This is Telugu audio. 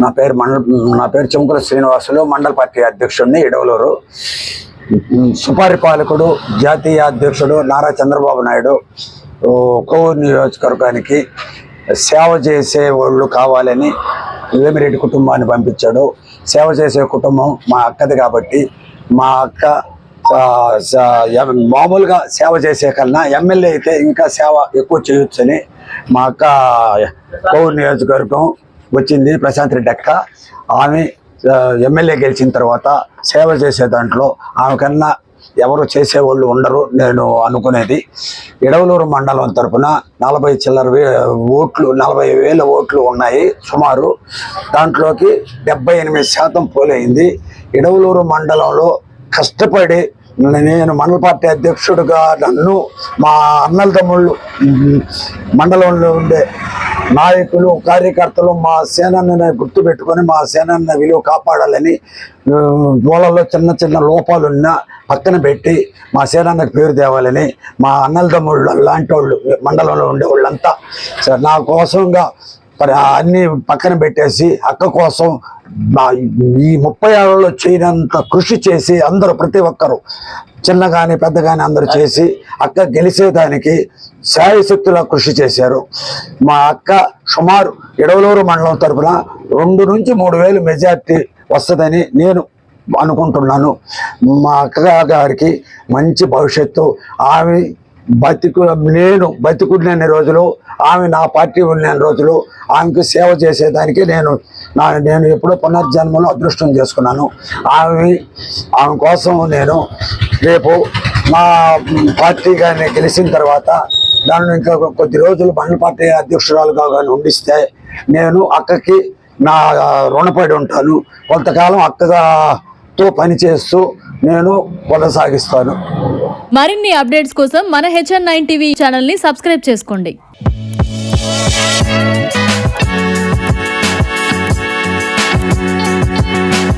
నా పేరు చెంకుల శ్రీనివాసులు, మండల పార్టీ అధ్యక్షుడిని ఇడవలూరు. సుపరిపాలకుడు, జాతీయ అధ్యక్షుడు నారా చంద్రబాబు నాయుడు కోవూరు నియోజకవర్గానికి సేవ చేసే వాళ్ళు కావాలని వేమిరెడ్డి కుటుంబాన్ని పంపించాడు. సేవ చేసే కుటుంబం మా అక్కది కాబట్టి మా అక్క మామూలుగా సేవ చేసే కన్నా ఎమ్మెల్యే అయితే ఇంకా సేవ ఎక్కువ చేయొచ్చని మా అక్క కోవూరు నియోజకవర్గం వచ్చింది. ప్రశాంత్ రెడ్డి అక్క ఆమె ఎమ్మెల్యే గెలిచిన తర్వాత సేవ చేసే దాంట్లో ఆమె కన్నా ఎవరు చేసేవాళ్ళు ఉండరు నేను అనుకునేది. ఇడవలూరు మండలం తరఫున 40,000 ఓట్లు ఉన్నాయి సుమారు. దాంట్లోకి 78% పోలైంది. ఇడవలూరు మండలంలో కష్టపడి నేను మండల పార్టీ అధ్యక్షుడిగా నన్ను మా అన్నల తమ్ముళ్ళు, మండలంలో ఉండే నాయకులు, కార్యకర్తలు మా సేనని గుర్తుపెట్టుకొని మా సేనని విలువ కాపాడాలని వాళ్ళలో చిన్న చిన్న లోపాలున్నా పక్కన పెట్టి మా సేనన్నకు పేరు తేవాలని మా అన్నల తమ్ముళ్ళు లాంటి వాళ్ళు మండలంలో ఉండే వాళ్ళంతా నా కోసంగా అన్నీ పక్కన పెట్టేసి అక్క కోసం ఈ 30 ఏళ్లలో చేయనంత కృషి చేసి అందరూ ప్రతి ఒక్కరు చిన్న కానీ పెద్ద కానీ అందరూ చేసి అక్క గెలిచేదానికి శాయశక్తులా కృషి చేశారు. మా అక్క సుమారు ఇడవలూరు మండలం తరఫున 2 నుంచి 3 వేలు మెజార్టీ వస్తుందని నేను అనుకుంటున్నాను. మా అక్క గారికి మంచి భవిష్యత్తు. ఆమె నేను బతికున్న రోజులు, ఆమె నా పార్టీ ఉన్న రోజులు ఆమెకు సేవ చేసేదానికి నేను ఎప్పుడో పునర్జన్మలో అదృష్టం చేసుకున్నాను. ఆమె కోసం నేను రేపు మా పార్టీ కానీ గెలిచిన తర్వాత దాన్ని ఇంకా కొద్ది రోజులు మండల పార్టీ అధ్యక్షురాలుగా కానీ ఉండిస్తే నేను అక్కకి నా రుణపడి ఉంటాను. కొంతకాలం అక్కతో పనిచేస్తూ నేను కొనసాగిస్తాను. మరిన్ని అప్డేట్స్ కోసం మన HN9 టీవీ ఛానల్ని సబ్స్క్రైబ్ చేసుకోండి.